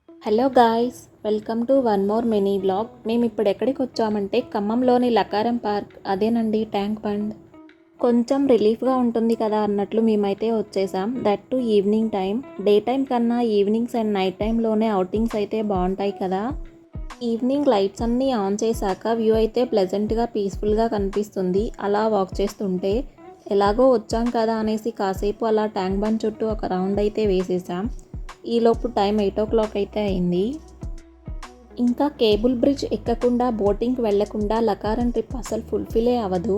Hello guys, welcome to one more mini vlog. మేము ఇప్పుడు ఎక్కడికి వచ్చామంటే ఖమ్మంలోని లకారం పార్క్, అదేనండి ట్యాంక్ బండ్. కొంచెం రిలీఫ్గా ఉంటుంది కదా అన్నట్లు మేమైతే వచ్చేసాం. That to evening time. Day time కన్నా ఈవినింగ్స్ అండ్ నైట్ టైంలోనే అవుటింగ్స్ అయితే బాగుంటాయి కదా. ఈవినింగ్ లైట్స్ అన్నీ ఆన్ చేశాక వ్యూ అయితే ప్లెజెంట్గా పీస్ఫుల్గా కనిపిస్తుంది అలా వాక్ చేస్తుంటే. ఎలాగో వచ్చాం కదా అనేసి కాసేపు అలా ట్యాంక్ బండ్ చుట్టూ ఒక రౌండ్ అయితే వేసేసాం. ఈలోపు టైం 8 o'clock అయితే అయింది. ఇంకా కేబుల్ బ్రిడ్జ్ ఎక్కకుండా బోటింగ్కి వెళ్లకుండా లకారం ట్రిప్ అసలు ఫుల్ఫిలే అవ్వదు.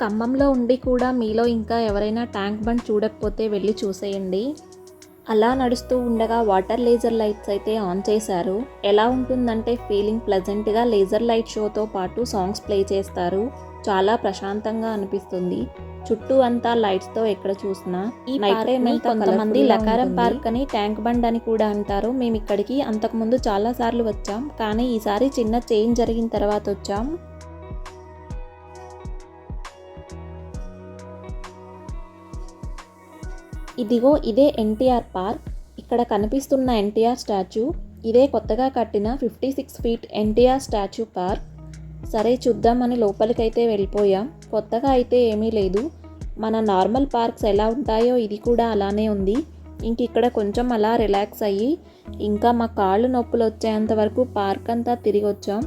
ఖమ్మంలో ఉండి కూడా మీలో ఇంకా ఎవరైనా ట్యాంక్ బండ్ చూడకపోతే వెళ్ళి చూసేయండి. అలా నడుస్తూ ఉండగా వాటర్ లేజర్ లైట్స్ అయితే ఆన్ చేశారు. ఎలా ఉంటుందంటే ఫీలింగ్ ప్లెజెంట్గా లేజర్ లైట్ షోతో పాటు సాంగ్స్ ప్లే చేస్తారు. చాలా ప్రశాంతంగా అనిపిస్తుంది. చుట్టూ అంతా లైట్స్తో ఎక్కడ చూసినా. ఈ నైట్ టైం కొంతమంది లకారం పార్క్ అని ట్యాంక్ బండ్ అని కూడా అంటారు. మేము ఇక్కడికి అంతకుముందు చాలా సార్లు వచ్చాం, కానీ ఈసారి చిన్న చేంజ్ జరిగిన తర్వాత వచ్చాం. ఇదిగో ఇదే ఎన్టీఆర్ పార్క్. ఇక్కడ కనిపిస్తున్న ఎన్టీఆర్ స్టాచ్యూ. ఇదే కొత్తగా కట్టిన 56 feet ఎన్టీఆర్ స్టాచ్యూ పార్క్. సరే చూద్దామని లోపలికైతే వెళ్ళిపోయాం. కొత్తగా అయితే ఏమీ లేదు. మన నార్మల్ పార్క్స్ ఎలా ఉంటాయో ఇది కూడా అలానే ఉంది. ఇంక ఇక్కడ కొంచెం అలా రిలాక్స్ అయ్యి ఇంకా మా కాళ్ళు నొప్పులు వచ్చేంత వరకు పార్క్ అంతా తిరిగి వచ్చాం.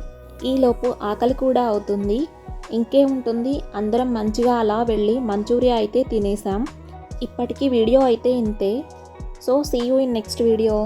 ఈలోపు ఆకలి కూడా అవుతుంది. ఇంకే ఉంటుంది, అందరం మంచిగా అలా వెళ్ళి మంచూరియా అయితే తినేసాం. ఇప్పటికీ వీడియో అయితే ఇంతే. So see you in next video.